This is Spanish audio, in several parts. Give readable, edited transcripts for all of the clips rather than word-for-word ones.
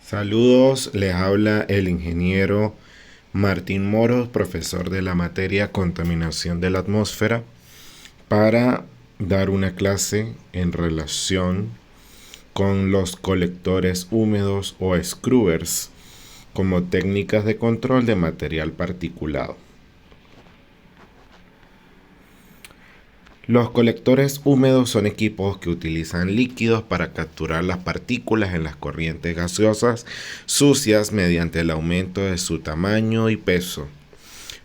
Saludos, les habla el ingeniero Martín Moros, profesor de la materia Contaminación de la Atmósfera, para dar una clase en relación con los colectores húmedos o scrubbers como técnicas de control de material particulado. Los colectores húmedos son equipos que utilizan líquidos para capturar las partículas en las corrientes gaseosas sucias mediante el aumento de su tamaño y peso.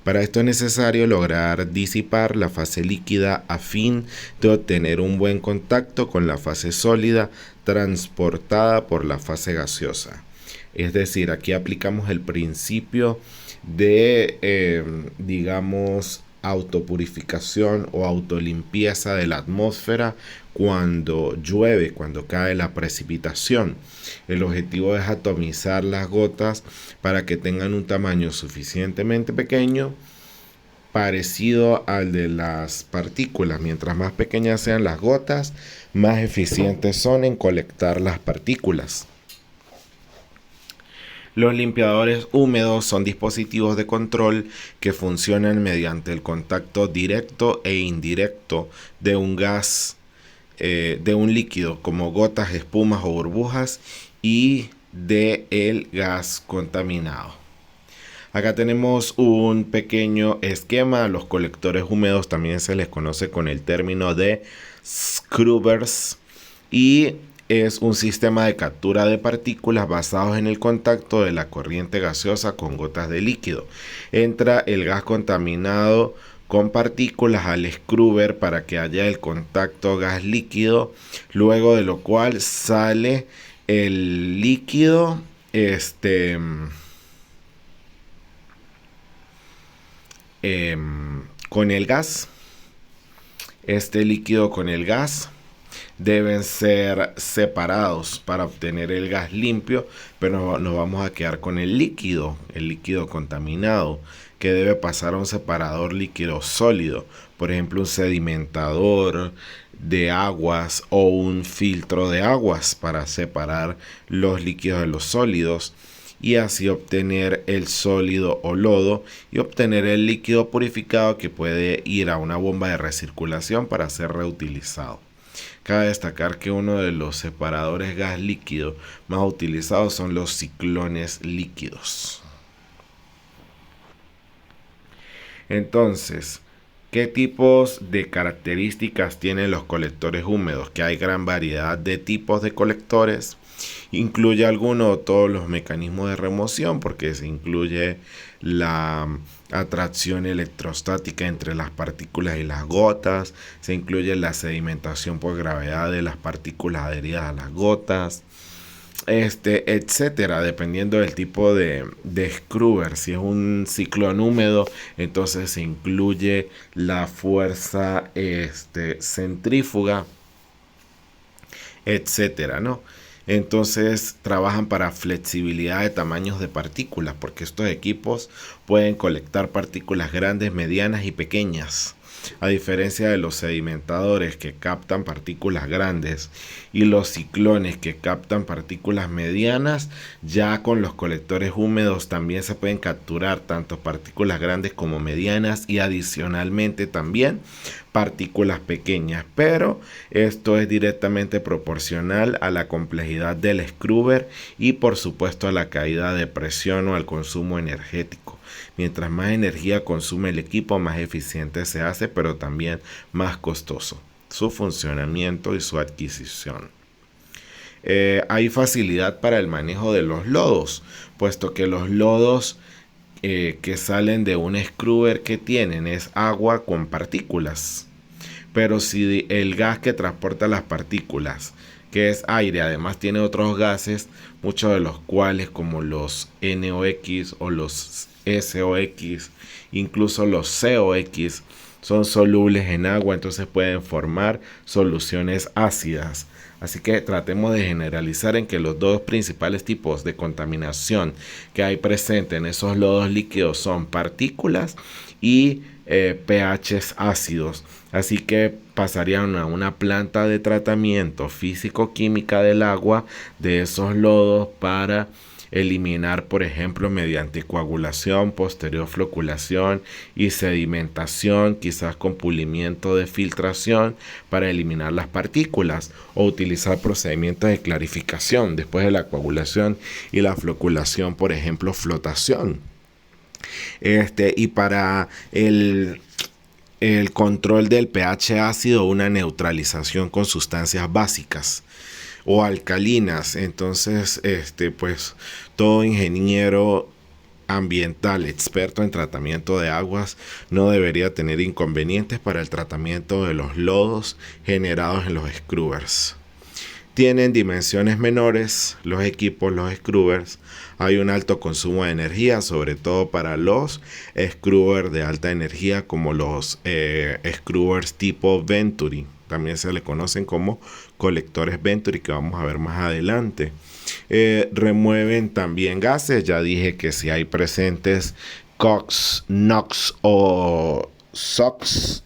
Para esto es necesario lograr disipar la fase líquida a fin de obtener un buen contacto con la fase sólida transportada por la fase gaseosa. Es decir, aquí aplicamos el principio de, autopurificación o autolimpieza de la atmósfera cuando llueve, cuando cae la precipitación. El objetivo es atomizar las gotas para que tengan un tamaño suficientemente pequeño, parecido al de las partículas. Mientras más pequeñas sean las gotas, más eficientes son en colectar las partículas. Los limpiadores húmedos son dispositivos de control que funcionan mediante el contacto directo e indirecto de un gas, de un líquido como gotas, espumas o burbujas y de el gas contaminado. Acá tenemos un pequeño esquema. Los colectores húmedos también se les conoce con el término de scrubbers y es un sistema de captura de partículas basados en el contacto de la corriente gaseosa con gotas de líquido. Entra el gas contaminado con partículas al scrubber para que haya el contacto gas líquido, luego de lo cual sale el líquido con el gas. Este líquido con el gas deben ser separados para obtener el gas limpio, pero nos vamos a quedar con el líquido contaminado, que debe pasar a un separador líquido sólido, por ejemplo un sedimentador de aguas o un filtro de aguas para separar los líquidos de los sólidos y así obtener el sólido o lodo y obtener el líquido purificado que puede ir a una bomba de recirculación para ser reutilizado. Cabe destacar que uno de los separadores gas líquido más utilizados son los ciclones líquidos. Entonces, ¿qué tipos de características tienen los colectores húmedos? Que hay gran variedad de tipos de colectores. Incluye alguno o todos los mecanismos de remoción, porque se incluye la atracción electrostática entre las partículas y las gotas, se incluye la sedimentación por gravedad de las partículas adheridas a las gotas, etcétera, dependiendo del tipo de scrubber. Si es un ciclón húmedo, entonces se incluye la fuerza centrífuga, etcétera, ¿no? Entonces trabajan para flexibilidad de tamaños de partículas, porque estos equipos pueden colectar partículas grandes, medianas y pequeñas. A diferencia de los sedimentadores que captan partículas grandes y los ciclones que captan partículas medianas, ya con los colectores húmedos también se pueden capturar tanto partículas grandes como medianas y adicionalmente también partículas pequeñas, pero esto es directamente proporcional a la complejidad del scrubber y por supuesto a la caída de presión o al consumo energético. Mientras más energía consume el equipo, más eficiente se hace, pero también más costoso su funcionamiento y su adquisición. Hay facilidad para el manejo de los lodos, puesto que los lodos que salen de un scrubber que tienen es agua con partículas. Pero si el gas que transporta las partículas, que es aire, además tiene otros gases, muchos de los cuales como los NOx o los SOx, incluso los COx, son solubles en agua, entonces pueden formar soluciones ácidas. Así que tratemos de generalizar en que los dos principales tipos de contaminación que hay presente en esos lodos líquidos son partículas y pHs ácidos. Así que pasarían a una planta de tratamiento físico-química del agua de esos lodos para eliminar, por ejemplo, mediante coagulación, posterior floculación y sedimentación, quizás con pulimiento de filtración para eliminar las partículas, o utilizar procedimientos de clarificación después de la coagulación y la floculación, por ejemplo, flotación. Y para el control del pH ácido, una neutralización con sustancias básicas o alcalinas. Entonces, pues todo ingeniero ambiental experto en tratamiento de aguas no debería tener inconvenientes para el tratamiento de los lodos generados en los scrubbers. Tienen dimensiones menores los equipos, los scrubbers. Hay un alto consumo de energía, sobre todo para los scrubbers de alta energía, como los scrubbers tipo Venturi. También se le conocen como colectores Venturi, que vamos a ver más adelante. Remueven también gases. Ya dije que si hay presentes COX, NOx o SOx,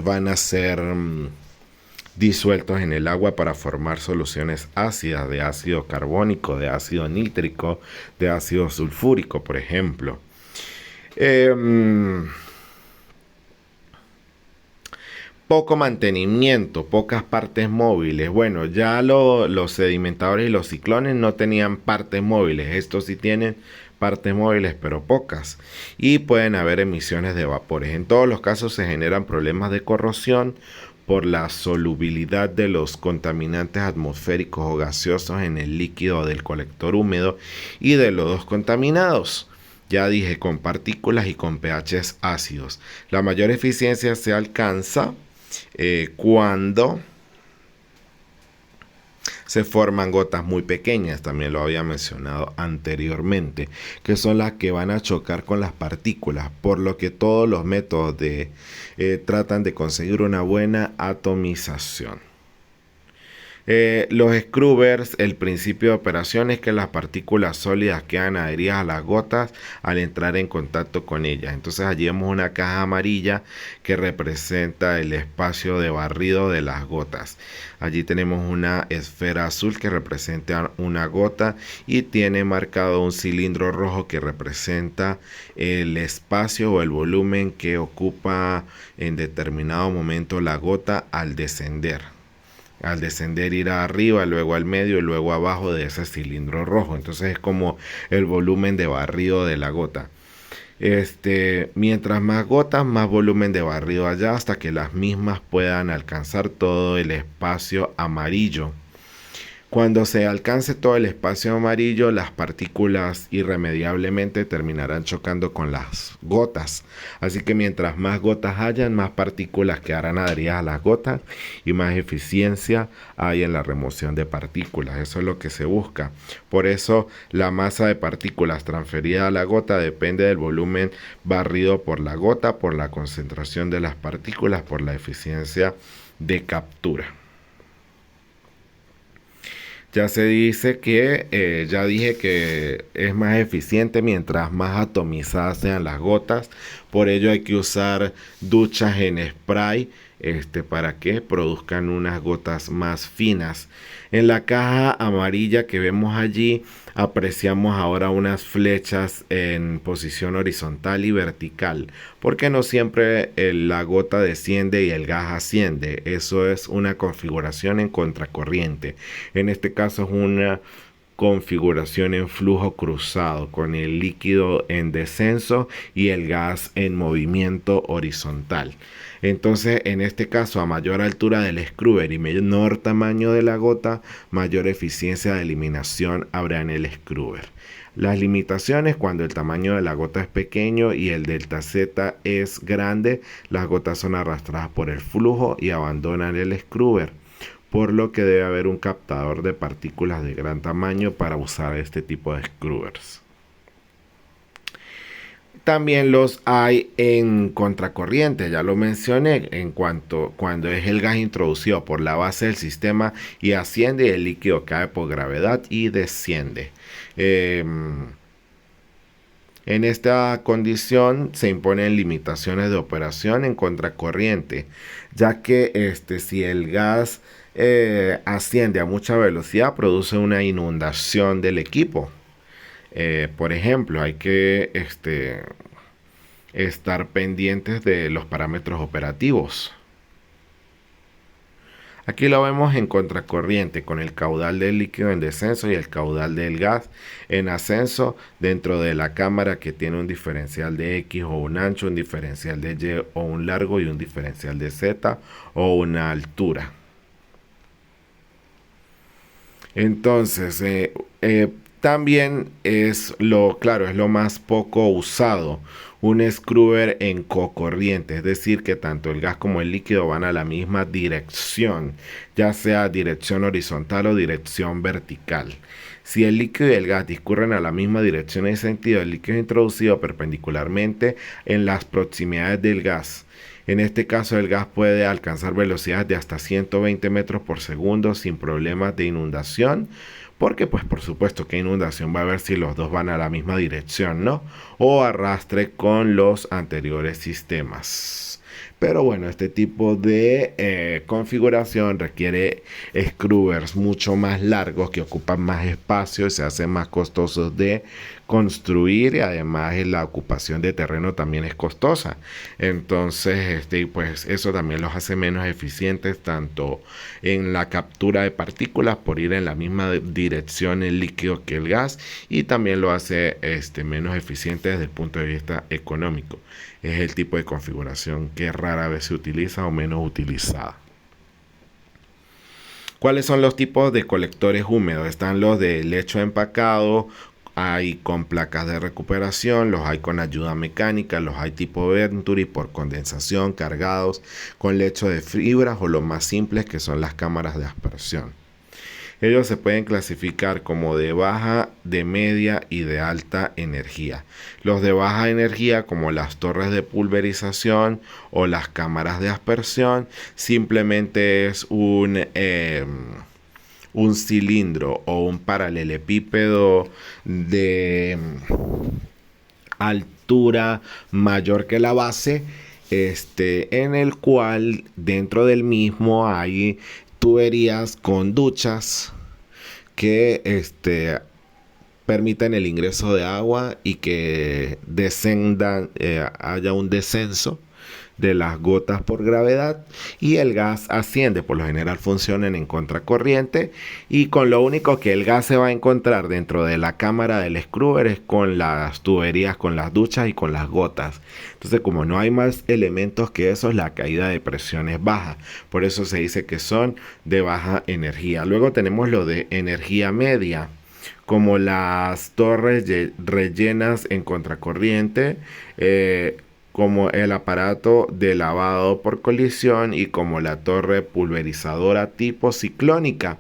van a ser disueltos en el agua para formar soluciones ácidas de ácido carbónico, de ácido nítrico, de ácido sulfúrico, por ejemplo. Poco mantenimiento, pocas partes móviles. Bueno, ya los sedimentadores y los ciclones no tenían partes móviles. Estos sí tienen partes móviles, pero pocas. Y pueden haber emisiones de vapores. En todos los casos se generan problemas de corrosión por la solubilidad de los contaminantes atmosféricos o gaseosos en el líquido del colector húmedo y de lodos contaminados. Ya dije, con partículas y con pHs ácidos. La mayor eficiencia se alcanza cuando se forman gotas muy pequeñas, también lo había mencionado anteriormente, que son las que van a chocar con las partículas, por lo que todos los métodos tratan de conseguir una buena atomización. Los scrubbers, el principio de operación es que las partículas sólidas quedan adheridas a las gotas al entrar en contacto con ellas. Entonces allí vemos una caja amarilla que representa el espacio de barrido de las gotas. Allí tenemos una esfera azul que representa una gota y tiene marcado un cilindro rojo que representa el espacio o el volumen que ocupa en determinado momento la gota al descender. Al descender irá arriba, luego al medio y luego abajo de ese cilindro rojo. Entonces es como el volumen de barrido de la gota. Mientras más gotas, más volumen de barrido allá, hasta que las mismas puedan alcanzar todo el espacio amarillo. Cuando se alcance todo el espacio amarillo, las partículas irremediablemente terminarán chocando con las gotas. Así que mientras más gotas hayan, más partículas quedarán adheridas a las gotas y más eficiencia hay en la remoción de partículas. Eso es lo que se busca. Por eso la masa de partículas transferida a la gota depende del volumen barrido por la gota, por la concentración de las partículas, por la eficiencia de captura. Ya se dice que, ya dije que es más eficiente mientras más atomizadas sean las gotas. Por ello hay que usar duchas en spray para que produzcan unas gotas más finas. En la caja amarilla que vemos allí apreciamos ahora unas flechas en posición horizontal y vertical, porque no siempre la gota desciende y el gas asciende. Eso es una configuración en contracorriente. En este caso es una configuración en flujo cruzado, con el líquido en descenso y el gas en movimiento horizontal. Entonces, en este caso, a mayor altura del scrubber y menor tamaño de la gota, mayor eficiencia de eliminación habrá en el scrubber. Las limitaciones: cuando el tamaño de la gota es pequeño y el delta Z es grande, las gotas son arrastradas por el flujo y abandonan el scrubber, por lo que debe haber un captador de partículas de gran tamaño para usar este tipo de scrubbers. También los hay en contracorriente, ya lo mencioné, cuando es el gas introducido por la base del sistema y asciende, y el líquido cae por gravedad y desciende. En esta condición se imponen limitaciones de operación en contracorriente, ya que si el gas asciende a mucha velocidad, produce una inundación del equipo. Por ejemplo, hay que estar pendientes de los parámetros operativos. Aquí lo vemos en contracorriente, con el caudal del líquido en descenso y el caudal del gas en ascenso dentro de la cámara, que tiene un diferencial de X o un ancho, un diferencial de Y o un largo y un diferencial de Z o una altura. Entonces, también claro, es lo más poco usado, un scrubber en cocorriente, es decir, que tanto el gas como el líquido van a la misma dirección, ya sea dirección horizontal o dirección vertical. Si el líquido y el gas discurren a la misma dirección y sentido, el líquido es introducido perpendicularmente en las proximidades del gas. En este caso, el gas puede alcanzar velocidades de hasta 120 metros por segundo sin problemas de inundación, porque pues por supuesto que inundación va a haber si los dos van a la misma dirección, ¿no? O arrastre con los anteriores sistemas. Pero bueno, este tipo de configuración requiere scrubbers mucho más largos que ocupan más espacio y se hacen más costosos de construir, y además la ocupación de terreno también es costosa. Entonces, pues eso también los hace menos eficientes tanto en la captura de partículas por ir en la misma dirección el líquido que el gas, y también lo hace menos eficiente desde el punto de vista económico. Es el tipo de configuración que rara vez se utiliza o menos utilizada. ¿Cuáles son los tipos de colectores húmedos? Están los de lecho empacado, hay con placas de recuperación, los hay con ayuda mecánica, los hay tipo Venturi por condensación, cargados con lecho de fibras, o los más simples que son las cámaras de aspersión. Ellos se pueden clasificar como de baja, de media y de alta energía. Los de baja energía, como las torres de pulverización o las cámaras de aspersión, simplemente es un cilindro o un paralelepípedo de altura mayor que la base, en el cual dentro del mismo hay tuberías con duchas que permiten el ingreso de agua y que haya un descenso de las gotas por gravedad, y el gas asciende. Por lo general funcionan en contracorriente, y con lo único que el gas se va a encontrar dentro de la cámara del scrubber es con las tuberías, con las duchas y con las gotas. Entonces, como no hay más elementos que eso, la caída de presión es baja. Por eso se dice que son de baja energía. Luego tenemos lo de energía media, como las torres rellenas en contracorriente, como el aparato de lavado por colisión y como la torre pulverizadora tipo ciclónica.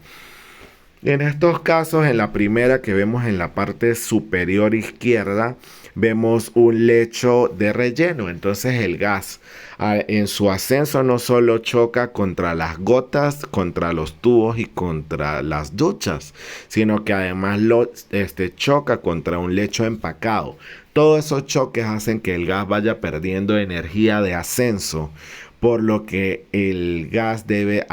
En estos casos, en la primera que vemos en la parte superior izquierda, vemos un lecho de relleno. Entonces el gas en su ascenso no solo choca contra las gotas, contra los tubos y contra las duchas, sino que además choca contra un lecho empacado. Todos esos choques hacen que el gas vaya perdiendo energía de ascenso, por lo que al gas debe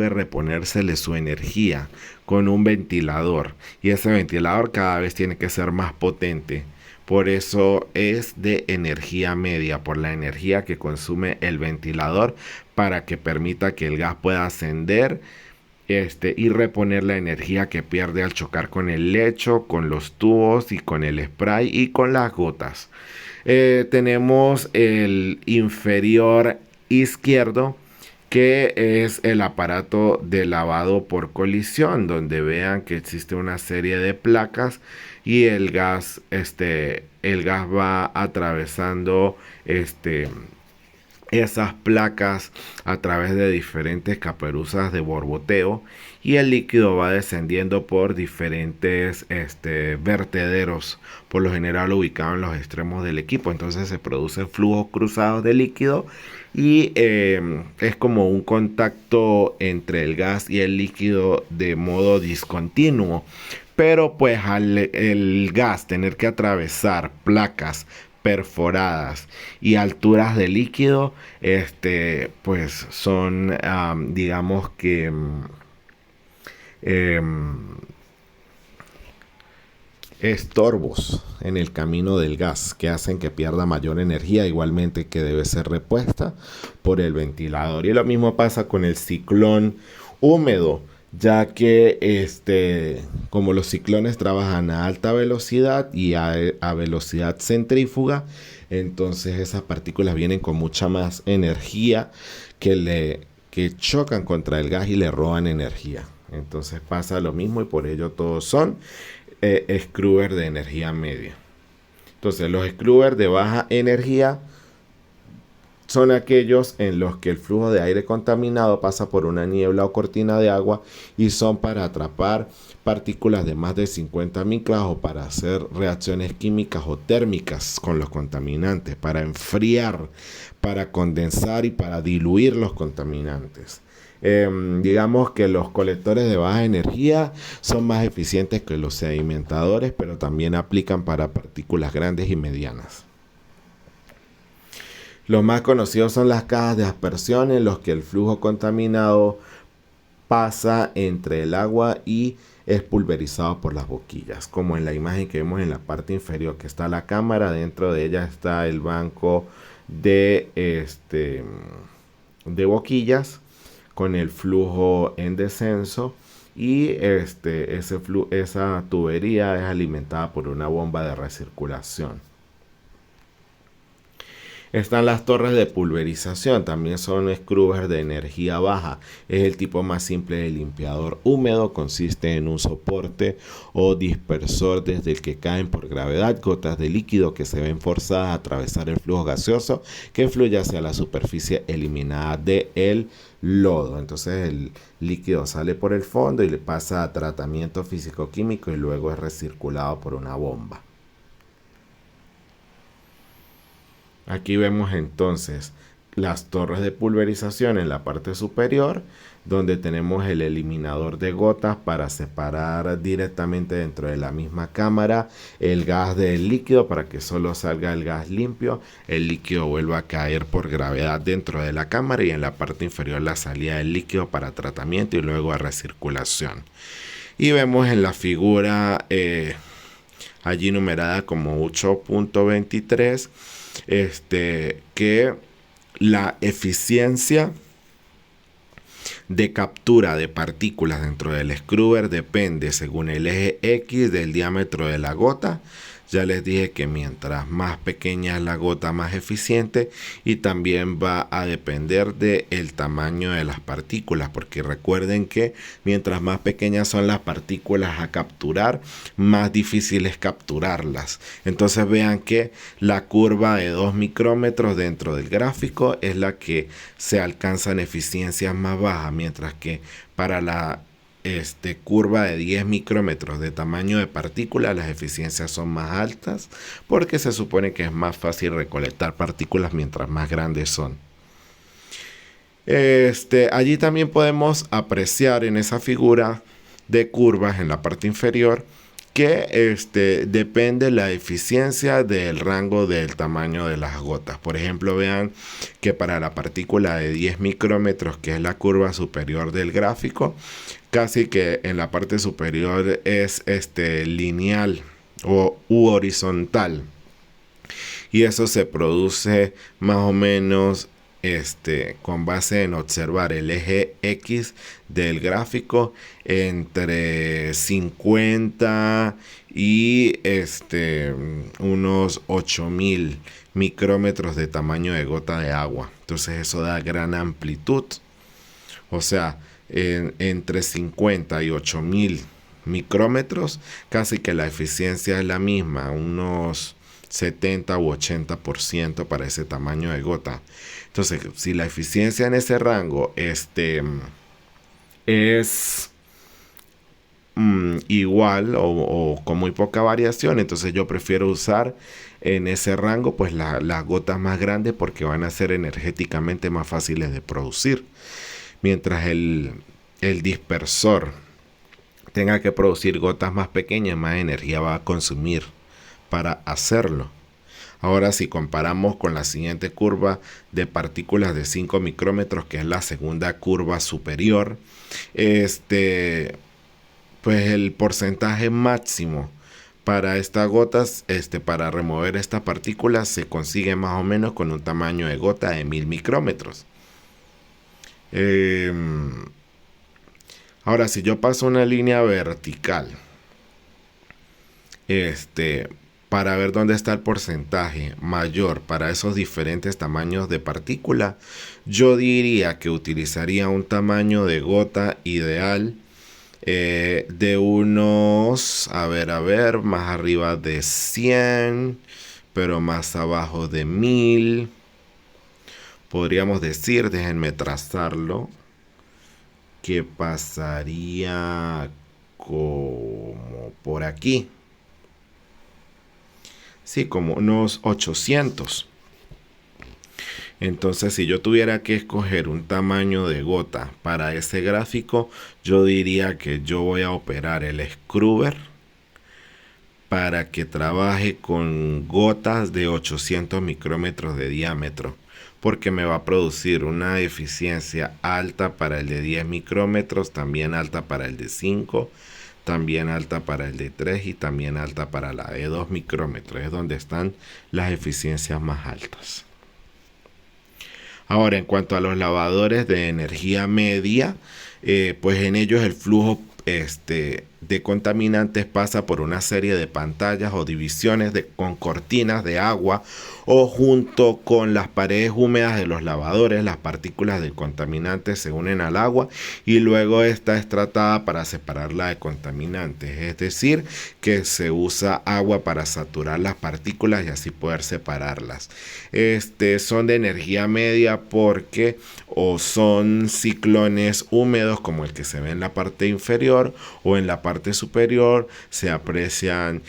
reponérsele su energía con un ventilador, y ese ventilador cada vez tiene que ser más potente. Por eso es de energía media, por la energía que consume el ventilador para que permita que el gas pueda ascender y reponer la energía que pierde al chocar con el lecho, con los tubos y con el spray y con las gotas. Tenemos el inferior izquierdo, que es el aparato de lavado por colisión, donde vean que existe una serie de placas y el gas va atravesando esas placas a través de diferentes caperuzas de borboteo, y el líquido va descendiendo por diferentes vertederos, por lo general ubicados en los extremos del equipo. Entonces se producen flujos cruzados de líquido, y es como un contacto entre el gas y el líquido de modo discontinuo. Pero pues al el gas tener que atravesar placas perforadas y alturas de líquido, pues son, digamos que, em, estorbos en el camino del gas que hacen que pierda mayor energía, igualmente que debe ser repuesta por el ventilador. Y lo mismo pasa con el ciclón húmedo, ya que como los ciclones trabajan a alta velocidad y a velocidad centrífuga, entonces esas partículas vienen con mucha más energía que chocan contra el gas y le roban energía. Entonces pasa lo mismo y por ello todos son scrubbers de energía media. Entonces los scrubbers de baja energía son aquellos en los que el flujo de aire contaminado pasa por una niebla o cortina de agua y son para atrapar partículas de más de 50 micras o para hacer reacciones químicas o térmicas con los contaminantes, para enfriar, para condensar y para diluir los contaminantes. Digamos que los colectores de baja energía son más eficientes que los sedimentadores, pero también aplican para partículas grandes y medianas. Los más conocidos son las cajas de aspersión en los que el flujo contaminado pasa entre el agua y es pulverizado por las boquillas, como en la imagen que vemos en la parte inferior, que está la cámara, dentro de ella está el banco de boquillas con el flujo en descenso y esa tubería es alimentada por una bomba de recirculación. Están las torres de pulverización, también son scrubbers de energía baja. Es el tipo más simple de limpiador húmedo, consiste en un soporte o dispersor desde el que caen por gravedad gotas de líquido que se ven forzadas a atravesar el flujo gaseoso que fluye hacia la superficie eliminada del lodo. Entonces el líquido sale por el fondo y le pasa a tratamiento físico-químico y luego es recirculado por una bomba. Aquí vemos entonces las torres de pulverización en la parte superior, donde tenemos el eliminador de gotas para separar directamente dentro de la misma cámara el gas del líquido para que solo salga el gas limpio. El líquido vuelva a caer por gravedad dentro de la cámara y en la parte inferior la salida del líquido para tratamiento y luego a recirculación. Y vemos en la figura allí numerada como 8.23 que la eficiencia de captura de partículas dentro del scrubber depende según el eje X del diámetro de la gota. Ya les dije que mientras más pequeña es la gota, más eficiente, y también va a depender del tamaño de las partículas, porque recuerden que mientras más pequeñas son las partículas a capturar, más difícil es capturarlas. Entonces vean que la curva de 2 micrómetros dentro del gráfico es la que se alcanzan eficiencias más bajas, mientras que para la curva de 10 micrómetros de tamaño de partícula las eficiencias son más altas porque se supone que es más fácil recolectar partículas mientras más grandes son. Allí también podemos apreciar en esa figura de curvas en la parte inferior que depende la eficiencia del rango del tamaño de las gotas. Por ejemplo, vean que para la partícula de 10 micrómetros, que es la curva superior del gráfico, casi que en la parte superior es lineal u horizontal. Y eso se produce más o menos con base en observar el eje X del gráfico entre 50 y unos 8000 micrómetros de tamaño de gota de agua. Entonces eso da gran amplitud. O sea, entre 50 y 8000 micrómetros, casi que la eficiencia es la misma, unos 70 u 80% para ese tamaño de gota. Entonces, si la eficiencia en ese rango es igual o con muy poca variación, entonces yo prefiero usar en ese rango pues las gotas más grandes porque van a ser energéticamente más fáciles de producir. Mientras el dispersor tenga que producir gotas más pequeñas, más energía va a consumir para hacerlo. Ahora, si comparamos con la siguiente curva de partículas de 5 micrómetros, que es la segunda curva superior, pues el porcentaje máximo Para estas gotas, para remover estas partículas se consigue más o menos con un tamaño de gota de 1000 micrómetros. Ahora, si yo paso una línea vertical, para ver dónde está el porcentaje mayor para esos diferentes tamaños de partícula, yo diría que utilizaría un tamaño de gota ideal de unos, más arriba de 100, pero más abajo de 1000. Podríamos decir, déjenme trazarlo, que pasaría como por aquí. Sí, como unos 800. Entonces, si yo tuviera que escoger un tamaño de gota para ese gráfico, yo diría que yo voy a operar el Scruber para que trabaje con gotas de 800 micrómetros de diámetro, porque me va a producir una eficiencia alta para el de 10 micrómetros, también alta para el de 5, también alta para el de 3 y también alta para la de 2 micrómetros. Es donde están las eficiencias más altas. Ahora, en cuanto a los lavadores de energía media, pues en ellos el flujo de contaminantes pasa por una serie de pantallas o divisiones con cortinas de agua, o junto con las paredes húmedas de los lavadores, las partículas del contaminante se unen al agua y luego esta es tratada para separarla de contaminantes. Es decir, que se usa agua para saturar las partículas y así poder separarlas. Son de energía media porque o son ciclones húmedos como el que se ve en la parte inferior, o en la parte superior se aprecian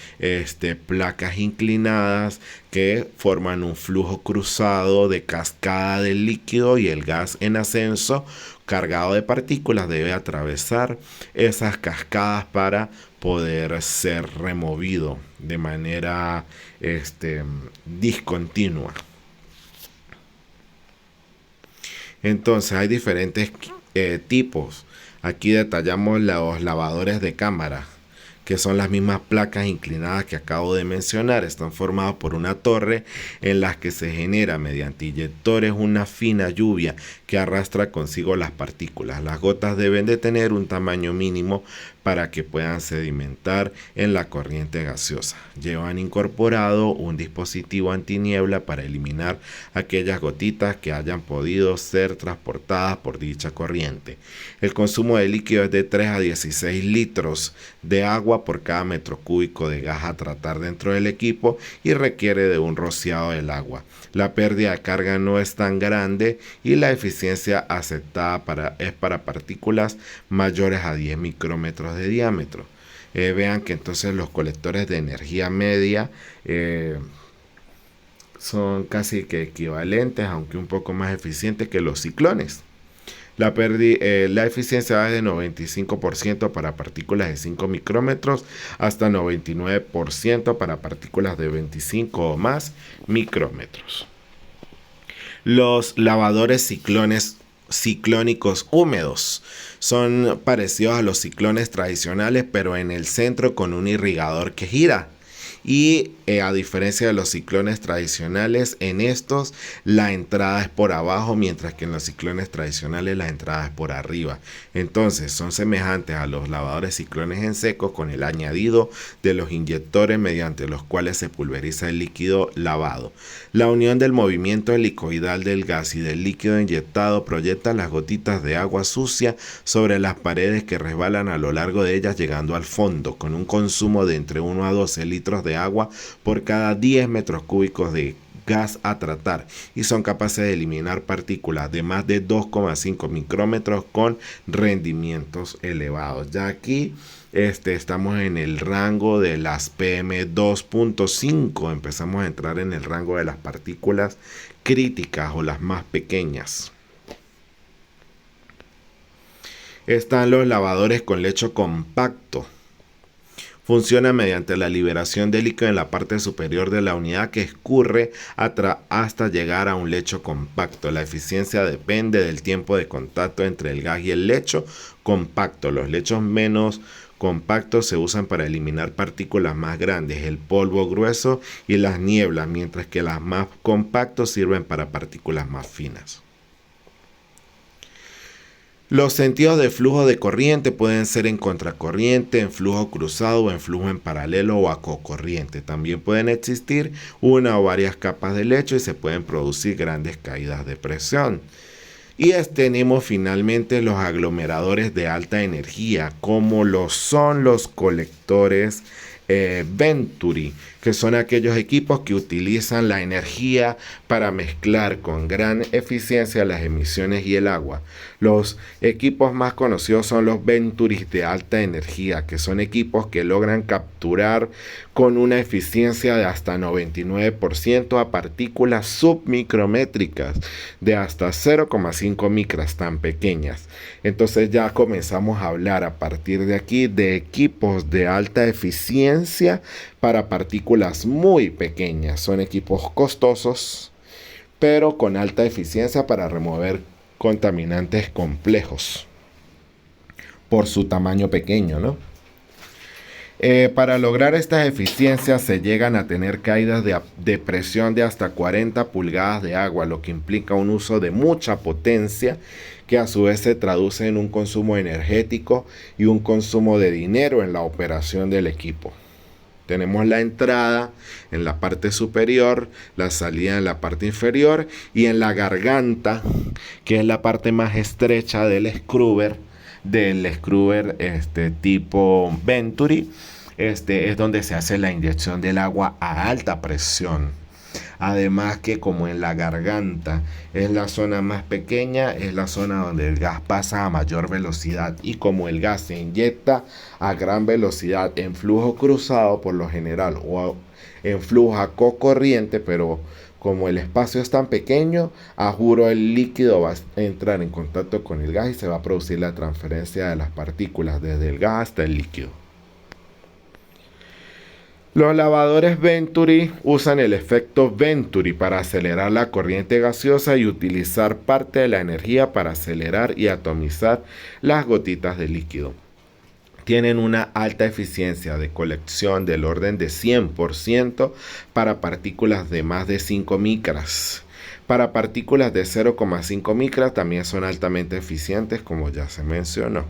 placas inclinadas que forman un flujo cruzado de cascada del líquido, y el gas en ascenso cargado de partículas debe atravesar esas cascadas para poder ser removido de manera discontinua. Entonces hay diferentes tipos. Aquí detallamos los lavadores de cámara, que son las mismas placas inclinadas que acabo de mencionar. Están formados por una torre en las que se genera mediante inyectores una fina lluvia que arrastra consigo las partículas. Las gotas deben de tener un tamaño mínimo para que puedan sedimentar en la corriente gaseosa. Llevan incorporado un dispositivo antiniebla para eliminar aquellas gotitas que hayan podido ser transportadas por dicha corriente. El consumo de líquido es de 3 a 16 litros de agua por cada metro cúbico de gas a tratar dentro del equipo y requiere de un rociado del agua. La pérdida de carga no es tan grande y la eficiencia aceptada es para partículas mayores a 10 micrómetros de diámetro. Vean que entonces los colectores de energía media son casi que equivalentes, aunque un poco más eficientes que los ciclones. La eficiencia va de 95% para partículas de 5 micrómetros hasta 99% para partículas de 25 o más micrómetros. Los lavadores ciclónicos húmedos son parecidos a los ciclones tradicionales, pero en el centro con un irrigador que gira. Y a diferencia de los ciclones tradicionales, en estos la entrada es por abajo, mientras que en los ciclones tradicionales la entrada es por arriba. Entonces son semejantes a los lavadores ciclones en seco, con el añadido de los inyectores mediante los cuales se pulveriza el líquido lavado. La unión del movimiento helicoidal del gas y del líquido inyectado proyecta las gotitas de agua sucia sobre las paredes, que resbalan a lo largo de ellas llegando al fondo, con un consumo de entre 1 a 12 litros de agua por cada 10 metros cúbicos de gas a tratar, y son capaces de eliminar partículas de más de 2,5 micrómetros con rendimientos elevados. Ya aquí estamos en el rango de las PM2.5, empezamos a entrar en el rango de las partículas críticas o las más pequeñas. Están los lavadores con lecho compacto. Funciona mediante la liberación de líquido en la parte superior de la unidad, que escurre hasta llegar a un lecho compacto. La eficiencia depende del tiempo de contacto entre el gas y el lecho compacto. Los lechos menos compactos se usan para eliminar partículas más grandes, el polvo grueso y las nieblas, mientras que las más compactos sirven para partículas más finas. Los sentidos de flujo de corriente pueden ser en contracorriente, en flujo cruzado, en flujo en paralelo o a cocorriente. También pueden existir una o varias capas de lecho y se pueden producir grandes caídas de presión. Y tenemos finalmente los aglomeradores de alta energía, como lo son los colectores Venturi, que son aquellos equipos que utilizan la energía para mezclar con gran eficiencia las emisiones y el agua. Los equipos más conocidos son los Venturis de alta energía, que son equipos que logran capturar con una eficiencia de hasta 99% a partículas submicrométricas de hasta 0,5 micras tan pequeñas. Entonces ya comenzamos a hablar a partir de aquí de equipos de alta eficiencia para partículas muy pequeñas. Son equipos costosos, pero con alta eficiencia para remover contaminantes complejos por su tamaño pequeño, ¿no? Para lograr estas eficiencias se llegan a tener caídas de presión de hasta 40 pulgadas de agua, lo que implica un uso de mucha potencia que a su vez se traduce en un consumo energético y un consumo de dinero en la operación del equipo. Tenemos la entrada en la parte superior, la salida en la parte inferior y en la garganta, que es la parte más estrecha del scrubber tipo Venturi. Es donde se hace la inyección del agua a alta presión. Además que como en la garganta es la zona más pequeña, es la zona donde el gas pasa a mayor velocidad, y como el gas se inyecta a gran velocidad en flujo cruzado por lo general o en flujo a cocorriente, pero como el espacio es tan pequeño, a juro el líquido va a entrar en contacto con el gas y se va a producir la transferencia de las partículas desde el gas hasta el líquido. Los lavadores Venturi usan el efecto Venturi para acelerar la corriente gaseosa y utilizar parte de la energía para acelerar y atomizar las gotitas de líquido. Tienen una alta eficiencia de colección del orden de 100% para partículas de más de 5 micras. Para partículas de 0,5 micras también son altamente eficientes, como ya se mencionó.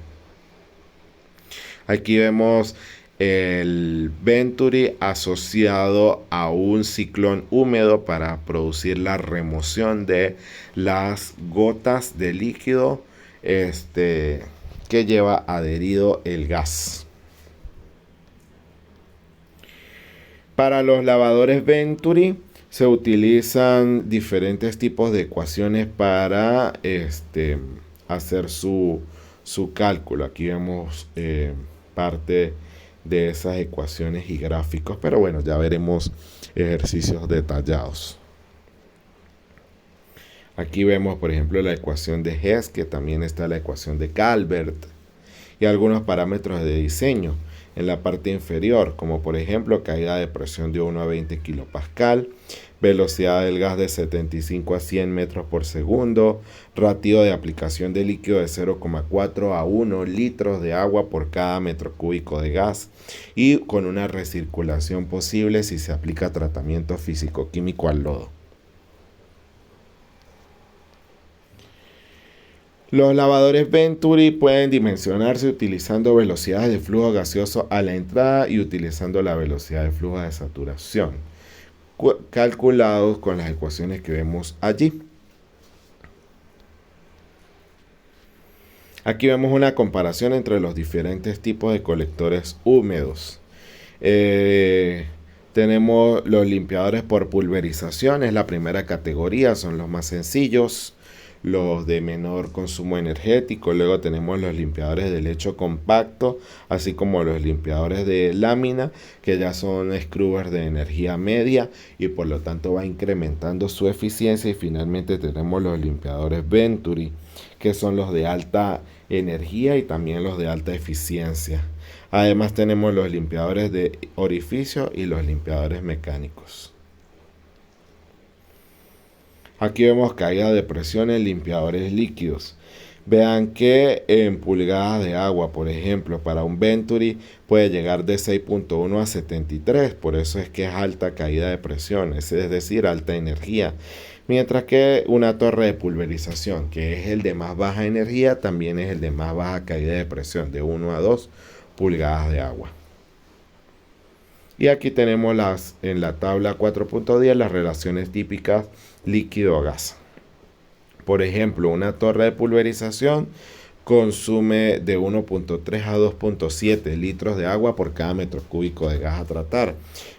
Aquí vemos el Venturi asociado a un ciclón húmedo para producir la remoción de las gotas de líquido que lleva adherido el gas. Para los lavadores Venturi se utilizan diferentes tipos de ecuaciones para hacer su cálculo. Aquí vemos parte de esas ecuaciones y gráficos, pero bueno, ya veremos ejercicios detallados. Aquí vemos, por ejemplo, la ecuación de Hess, que también está la ecuación de Calvert, y algunos parámetros de diseño en la parte inferior, como por ejemplo caída de presión de 1 a 20 kilopascal, velocidad del gas de 75 a 100 metros por segundo, ratio de aplicación de líquido de 0,4 a 1 litros de agua por cada metro cúbico de gas, y con una recirculación posible si se aplica tratamiento físico-químico al lodo. Los lavadores Venturi pueden dimensionarse utilizando velocidades de flujo gaseoso a la entrada y utilizando la velocidad de flujo de saturación, calculados con las ecuaciones que vemos allí. Aquí vemos una comparación entre los diferentes tipos de colectores húmedos. Tenemos los limpiadores por pulverización, es la primera categoría, son los más sencillos, los de menor consumo energético. Luego tenemos los limpiadores de lecho compacto, así como los limpiadores de lámina, que ya son scrubbers de energía media y por lo tanto va incrementando su eficiencia. Y finalmente tenemos los limpiadores Venturi, que son los de alta energía y también los de alta eficiencia. Además tenemos los limpiadores de orificio y los limpiadores mecánicos. Aquí vemos caída de presión en limpiadores líquidos. Vean que en pulgadas de agua, por ejemplo, para un Venturi puede llegar de 6.1 a 73, por eso es que es alta caída de presión, es decir, alta energía. Mientras que una torre de pulverización, que es el de más baja energía, también es el de más baja caída de presión, de 1 a 2 pulgadas de agua. Y aquí tenemos en la tabla 4.10 las relaciones típicas líquido-gas. Por ejemplo, una torre de pulverización consume de 1.3 a 2.7 litros de agua por cada metro cúbico de gas a tratar.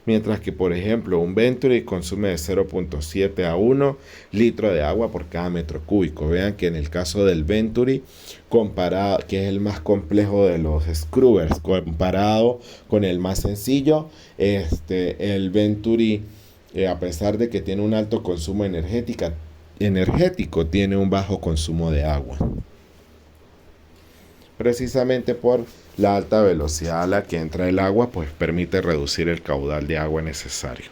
Mientras que, por ejemplo, un Venturi consume de 0.7 a 1 litro de agua por cada metro cúbico. Vean que en el caso del Venturi, que es el más complejo de los scrubbers, comparado con el más sencillo, el Venturi, a pesar de que tiene un alto consumo energético, tiene un bajo consumo de agua, precisamente por la alta velocidad a la que entra el agua, pues permite reducir el caudal de agua necesario.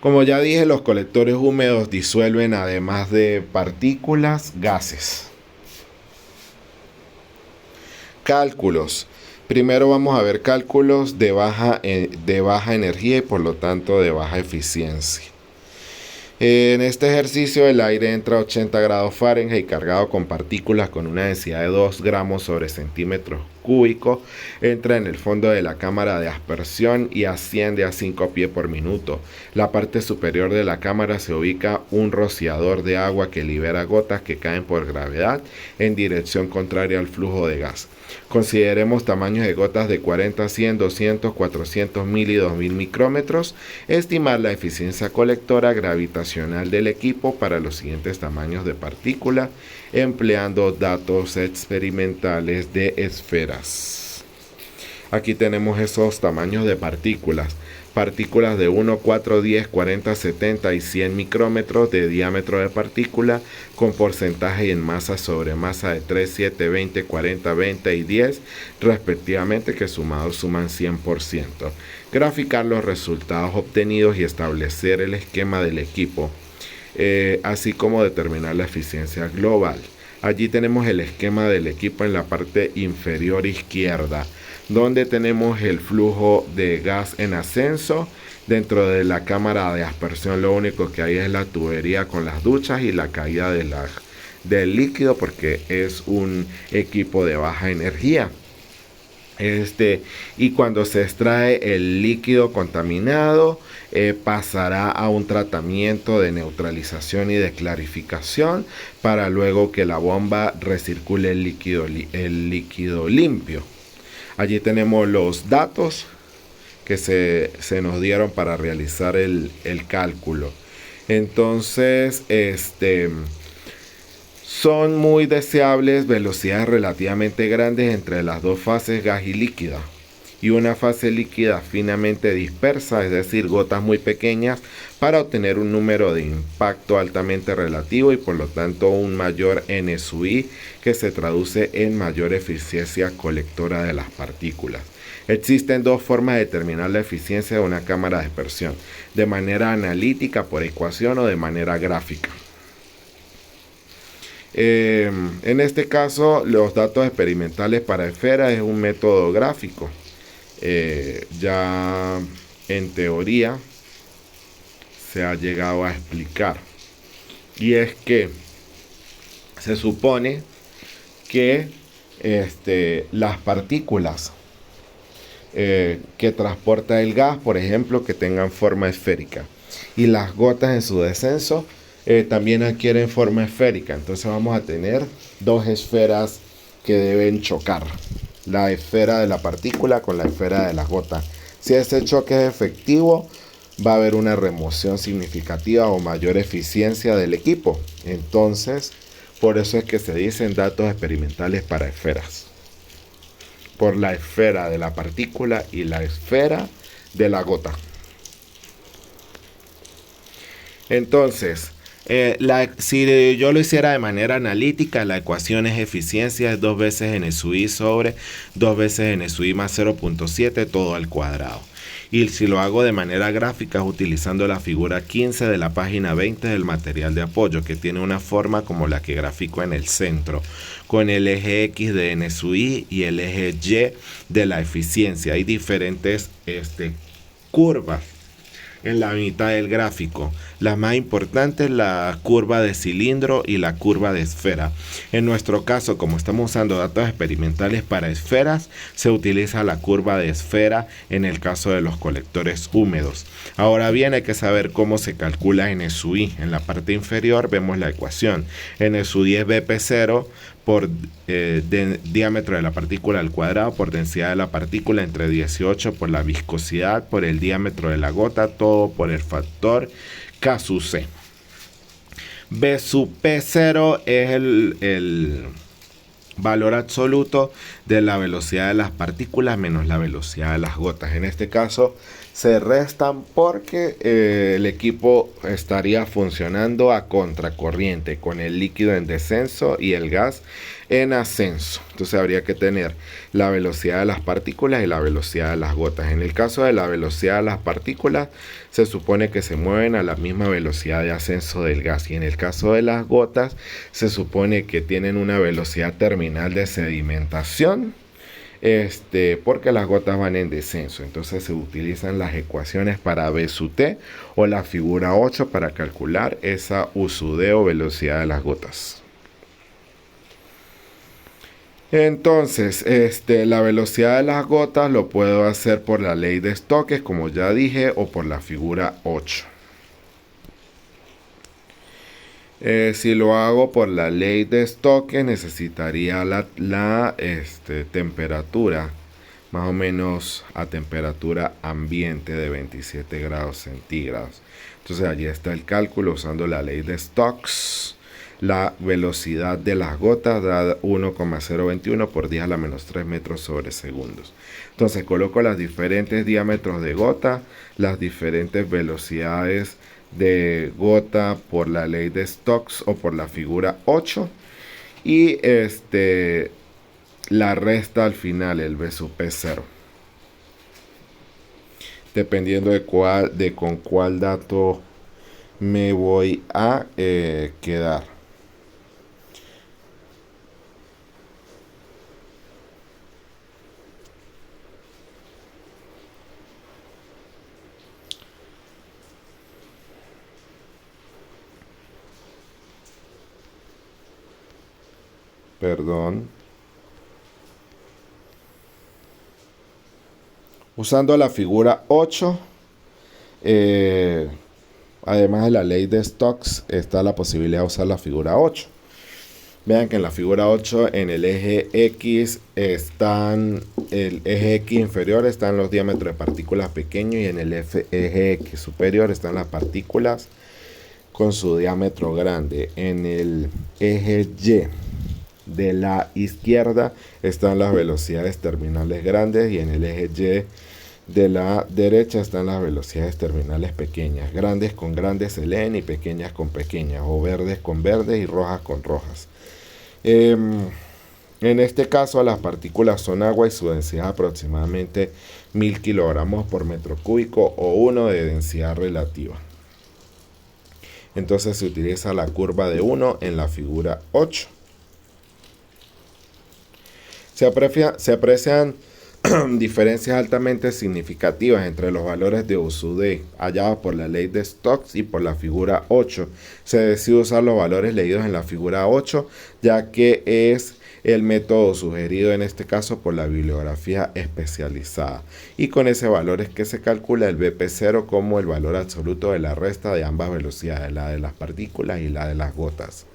Como ya dije, los colectores húmedos disuelven, además de partículas, gases. Cálculos. Primero vamos a ver cálculos de baja energía y por lo tanto de baja eficiencia. En este ejercicio el aire entra a 80 grados Fahrenheit cargado con partículas con una densidad de 2 gramos sobre centímetros cúbicos. Entra en el fondo de la cámara de aspersión y asciende a 5 pies por minuto. La parte superior de la cámara se ubica un rociador de agua que libera gotas que caen por gravedad en dirección contraria al flujo de gas. Consideremos tamaños de gotas de 40, 100, 200, 400 mil y 2000 micrómetros. Estimar la eficiencia colectora gravitacional del equipo para los siguientes tamaños de partícula, empleando datos experimentales de esferas. Aquí tenemos esos tamaños de partículas. Partículas de 1, 4, 10, 40, 70 y 100 micrómetros de diámetro de partícula con porcentaje en masa sobre masa de 3, 7, 20, 40, 20 y 10 respectivamente, que sumados suman 100%. Graficar los resultados obtenidos y establecer el esquema del equipo, así como determinar la eficiencia global. Allí tenemos el esquema del equipo en la parte inferior izquierda, donde tenemos el flujo de gas en ascenso. Dentro de la cámara de aspersión lo único que hay es la tubería con las duchas y la caída del líquido, porque es un equipo de baja energía. Y cuando se extrae el líquido contaminado, pasará a un tratamiento de neutralización y de clarificación para luego que la bomba recircule el líquido limpio. Allí tenemos los datos que se nos dieron para realizar el cálculo. Entonces, son muy deseables velocidades relativamente grandes entre las dos fases gas y líquida, y una fase líquida finamente dispersa, es decir, gotas muy pequeñas, para obtener un número de impacto altamente relativo y por lo tanto un mayor N sub I, que se traduce en mayor eficiencia colectora de las partículas. Existen dos formas de determinar la eficiencia de una cámara de aspersión: de manera analítica por ecuación o de manera gráfica. En este caso, los datos experimentales para esferas es un método gráfico. Ya en teoría se ha llegado a explicar, y es que se supone que las partículas que transporta el gas, por ejemplo, que tengan forma esférica, y las gotas en su descenso también adquieren forma esférica. Entonces vamos a tener dos esferas que deben chocar: la esfera de la partícula con la esfera de las gotas. Si ese choque es efectivo, va a haber una remoción significativa o mayor eficiencia del equipo. Entonces, por eso es que se dicen datos experimentales para esferas, por la esfera de la partícula y la esfera de la gota. Entonces, si yo lo hiciera de manera analítica, la ecuación es eficiencia es 2 veces N sub I sobre 2 veces N sub I más 0.7 todo al cuadrado. Y si lo hago de manera gráfica utilizando la figura 15 de la página 20 del material de apoyo, que tiene una forma como la que grafico en el centro, con el eje X de N sub I y el eje Y de la eficiencia. Hay diferentes curvas en la mitad del gráfico. La más importante es la curva de cilindro y la curva de esfera. En nuestro caso, como estamos usando datos experimentales para esferas, se utiliza la curva de esfera en el caso de los colectores húmedos. Ahora bien, hay que saber cómo se calcula N sub I. En la parte inferior vemos la ecuación. N sub I es BP0 por diámetro de la partícula al cuadrado por densidad de la partícula entre 18 por la viscosidad por el diámetro de la gota, todo por el factor K sub C. B sub P0 es el valor absoluto de la velocidad de las partículas menos la velocidad de las gotas. En este caso se restan porque el equipo estaría funcionando a contracorriente con el líquido en descenso y el gas en ascenso. Entonces habría que tener la velocidad de las partículas y la velocidad de las gotas. En el caso de la velocidad de las partículas se supone que se mueven a la misma velocidad de ascenso del gas, y en el caso de las gotas se supone que tienen una velocidad terminal de sedimentación, porque las gotas van en descenso. Entonces se utilizan las ecuaciones para B sub T o la figura 8 para calcular esa U sub D o velocidad de las gotas. Entonces, la velocidad de las gotas lo puedo hacer por la ley de Stokes, como ya dije, o por la figura 8. Si lo hago por la ley de Stokes, necesitaría la temperatura, más o menos a temperatura ambiente de 27 grados centígrados. Entonces allí está el cálculo usando la ley de Stokes. La velocidad de las gotas da 1,021 por 10 a la menos 3 metros sobre segundos. Entonces coloco los diferentes diámetros de gota, las diferentes velocidades de gota por la ley de Stokes o por la figura 8, y la resta al final, el B sub P0, dependiendo de con cuál dato me voy a quedar. Perdón. Usando la figura 8, además de la ley de Stokes, está la posibilidad de usar la figura 8. Vean que en la figura 8, en el eje X inferior están los diámetros de partículas pequeños, y en el eje X superior están las partículas con su diámetro grande. En el eje Y de la izquierda están las velocidades terminales grandes, y en el eje Y de la derecha están las velocidades terminales pequeñas. Grandes con grandes se leen y pequeñas con pequeñas, o verdes con verdes y rojas con rojas. En este caso las partículas son agua y su densidad aproximadamente 1000 kilogramos por metro cúbico, o 1 de densidad relativa. Entonces se utiliza la curva de 1 en la figura 8. Se aprecian diferencias altamente significativas entre los valores de U sub D hallados por la ley de Stokes y por la figura 8. Se decide usar los valores leídos en la figura 8, ya que es el método sugerido en este caso por la bibliografía especializada, y con ese valor es que se calcula el BP0 como el valor absoluto de la resta de ambas velocidades, la de las partículas y la de las gotas.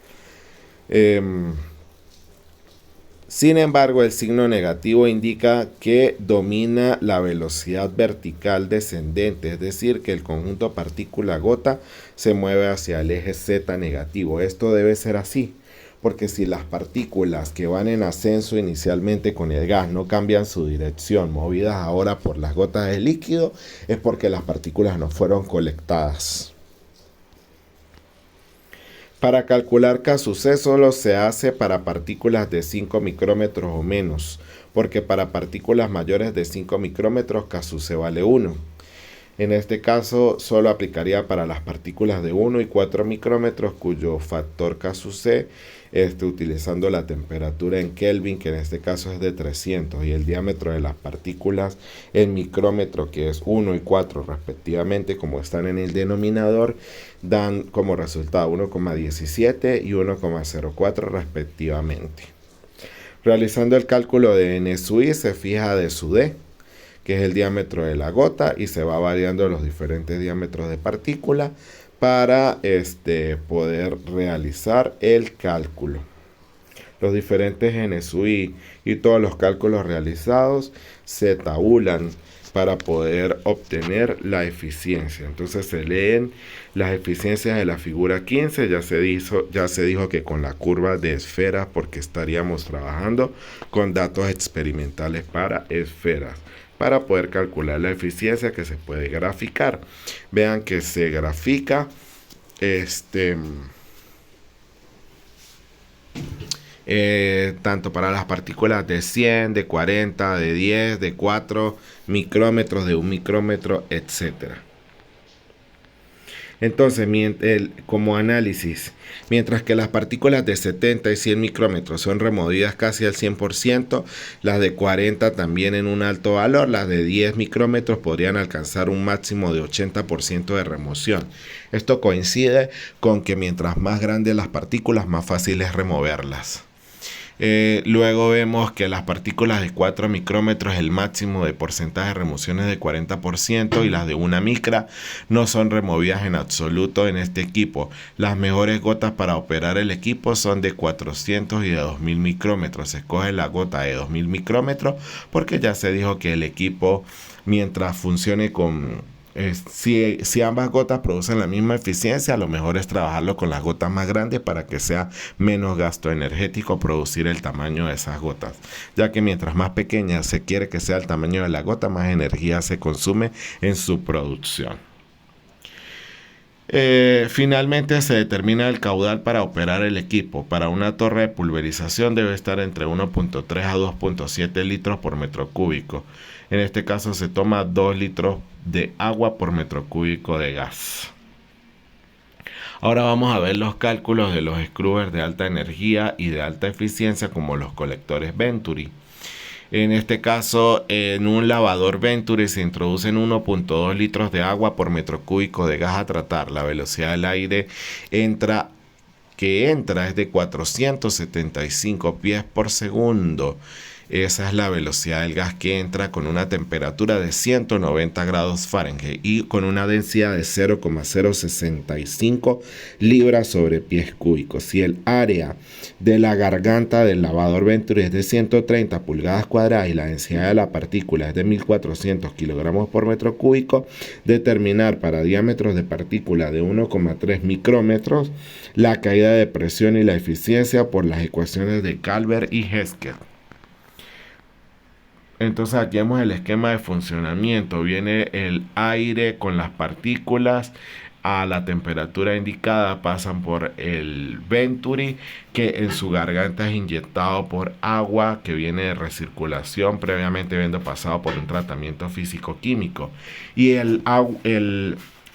Sin embargo, el signo negativo indica que domina la velocidad vertical descendente, es decir, que el conjunto partícula-gota se mueve hacia el eje Z negativo. Esto debe ser así, porque si las partículas que van en ascenso inicialmente con el gas no cambian su dirección, movidas ahora por las gotas de líquido, es porque las partículas no fueron colectadas. Para calcular K sub C solo se hace para partículas de 5 micrómetros o menos, porque para partículas mayores de 5 micrómetros KC vale 1. En este caso solo aplicaría para las partículas de 1 y 4 micrómetros cuyo factor KC utilizando la temperatura en Kelvin, que en este caso es de 300, y el diámetro de las partículas en micrómetro, que es 1 y 4 respectivamente, como están en el denominador, dan como resultado 1,17 y 1,04 respectivamente. Realizando el cálculo de N sub I, se fija de su D, que es el diámetro de la gota, y se va variando los diferentes diámetros de partícula para poder realizar el cálculo. Los diferentes N sub I y todos los cálculos realizados se tabulan para poder obtener la eficiencia. Entonces se leen las eficiencias de la figura 15. Ya se dijo que con la curva de esferas, porque estaríamos trabajando con datos experimentales para esferas, para poder calcular la eficiencia que se puede graficar. Vean que se grafica tanto para las partículas de 100, de 40, de 10, de 4 micrómetros, de 1 micrómetro, etcétera. Entonces, como análisis, mientras que las partículas de 70 y 100 micrómetros son removidas casi al 100%, las de 40 también en un alto valor, las de 10 micrómetros podrían alcanzar un máximo de 80% de remoción. Esto coincide con que mientras más grandes las partículas, más fácil es removerlas. Luego vemos que las partículas de 4 micrómetros el máximo de porcentaje de remoción es de 40% y las de 1 micra no son removidas en absoluto en este equipo. Las mejores gotas para operar el equipo son de 400 y de 2000 micrómetros. Se escoge la gota de 2000 micrómetros porque ya se dijo que el equipo, mientras funcione con... Si ambas gotas producen la misma eficiencia, lo mejor es trabajarlo con las gotas más grandes para que sea menos gasto energético producir el tamaño de esas gotas, ya que mientras más pequeña se quiere que sea el tamaño de la gota, más energía se consume en su producción. Finalmente se determina el caudal para operar el equipo. Para una torre de pulverización debe estar entre 1.3 a 2.7 litros por metro cúbico. En este caso se toma 2 litros de agua por metro cúbico de gas. Ahora vamos a ver los cálculos de los scrubbers de alta energía y de alta eficiencia, como los colectores Venturi. En este caso, en un lavador Venturi se introducen 1.2 litros de agua por metro cúbico de gas a tratar. La velocidad del aire que entra es de 475 pies por segundo. Esa es la velocidad del gas que entra con una temperatura de 190 grados Fahrenheit y con una densidad de 0,065 libras sobre pies cúbicos. Si el área de la garganta del lavador Venturi es de 130 pulgadas cuadradas y la densidad de la partícula es de 1400 kilogramos por metro cúbico, determinar para diámetros de partícula de 1,3 micrómetros la caída de presión y la eficiencia por las ecuaciones de Calvert y Hesketh. Entonces aquí vemos el esquema de funcionamiento. Viene el aire con las partículas a la temperatura indicada, pasan por el Venturi, que en su garganta es inyectado por agua que viene de recirculación, previamente habiendo pasado por un tratamiento físico-químico. Y el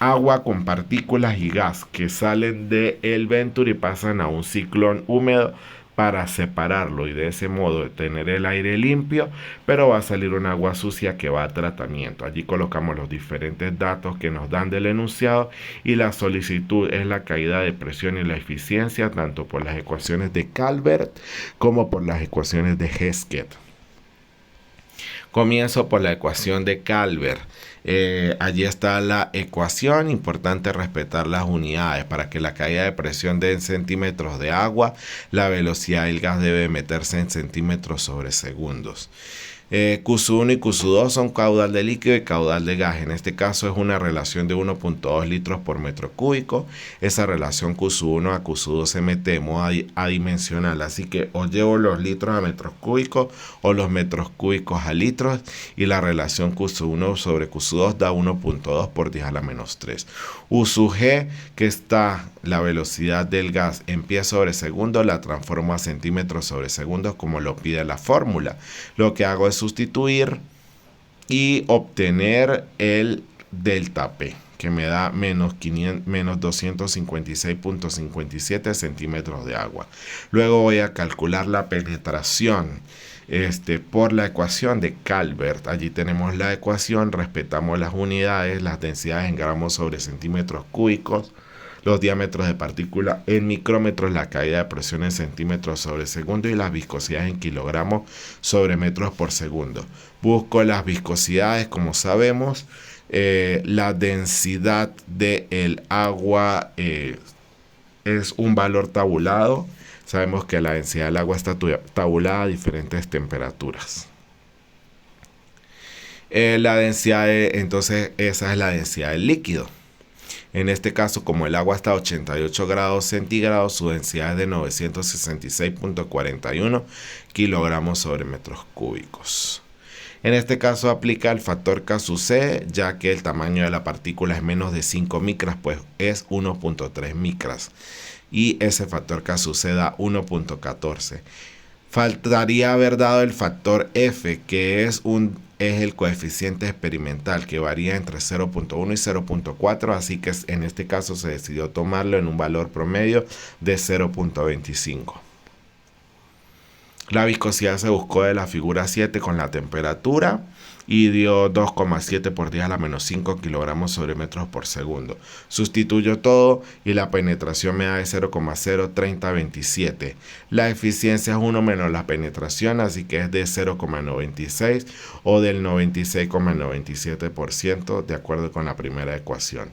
agua con partículas y gas que salen del Venturi pasan a un ciclón húmedo para separarlo y de ese modo tener el aire limpio, pero va a salir un agua sucia que va a tratamiento. Allí colocamos los diferentes datos que nos dan del enunciado y la solicitud es la caída de presión y la eficiencia tanto por las ecuaciones de Calvert como por las ecuaciones de Hesketh. Comienzo por la ecuación de Calvert. Allí está la ecuación. Importante respetar las unidades. Para que la caída de presión dé en centímetros de agua, la velocidad del gas debe meterse en centímetros sobre segundos. Q1 y Q2 son caudal de líquido y caudal de gas. En este caso es una relación de 1.2 litros por metro cúbico. Esa relación Q1 a Q2 se mete de modo adimensional. Así que o llevo los litros a metros cúbicos o los metros cúbicos a litros. Y la relación Q1 sobre Q2 da 1.2 por 10 a la menos 3. U sub G, que está la velocidad del gas en pie sobre segundo, la transformo a centímetros sobre segundos como lo pide la fórmula. Lo que hago es sustituir y obtener el delta P, que me da menos 256.57 centímetros de agua. Luego voy a calcular la penetración por la ecuación de Calvert. Allí tenemos la ecuación, respetamos las unidades, las densidades en gramos sobre centímetros cúbicos, los diámetros de partícula en micrómetros, la caída de presión en centímetros sobre segundo y las viscosidades en kilogramos sobre metros por segundo. Busco las viscosidades, como sabemos. La densidad del agua es un valor tabulado. Sabemos que la densidad del agua está tabulada a diferentes temperaturas. La densidad entonces esa es la densidad del líquido. En este caso, como el agua está a 88 grados centígrados, su densidad es de 966.41 kilogramos sobre metros cúbicos. En este caso aplica el factor K sub C, ya que el tamaño de la partícula es menos de 5 micras, pues es 1.3 micras. Y ese factor K sub C da 1.14. Faltaría haber dado el factor F, que es el coeficiente experimental, que varía entre 0.1 y 0.4, así que en este caso se decidió tomarlo en un valor promedio de 0.25. La viscosidad se buscó de la figura 7 con la temperatura y dio 2,7 por 10 a la menos 5 kilogramos sobre metros por segundo. Sustituyo todo y la penetración me da de 0,03027. La eficiencia es 1 menos la penetración, así que es de 0,96 o del 96,97% de acuerdo con la primera ecuación.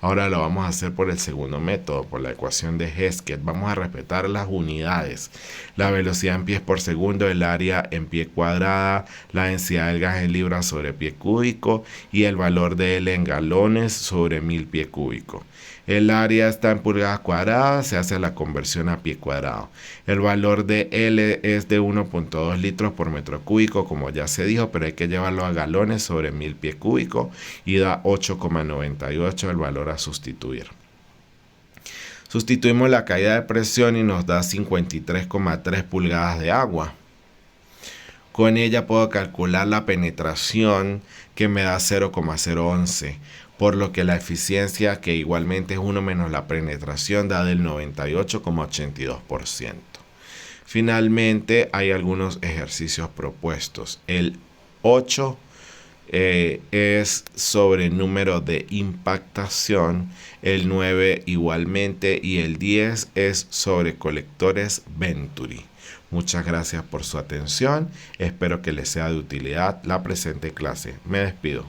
Ahora lo vamos a hacer por el segundo método, por la ecuación de Hesketh. Vamos a respetar las unidades. La velocidad en pies por segundo, el área en pie cuadrada, la densidad del gas en libras sobre pie cúbico y el valor de L en galones sobre 1000 pie cúbico. El área está en pulgadas cuadradas, se hace la conversión a pie cuadrado. El valor de L es de 1.2 litros por metro cúbico, como ya se dijo, pero hay que llevarlo a galones sobre 1000 pie cúbico y da 8,98 el valor a sustituir. Sustituimos la caída de presión y nos da 53,3 pulgadas de agua. Con ella puedo calcular la penetración, que me da 0,011. Por lo que la eficiencia, que igualmente es 1 menos la penetración, da del 98,82%. Finalmente, hay algunos ejercicios propuestos. El 8 es sobre número de impactación, el 9 igualmente y el 10 es sobre colectores Venturi. Muchas gracias por su atención. Espero que les sea de utilidad la presente clase. Me despido.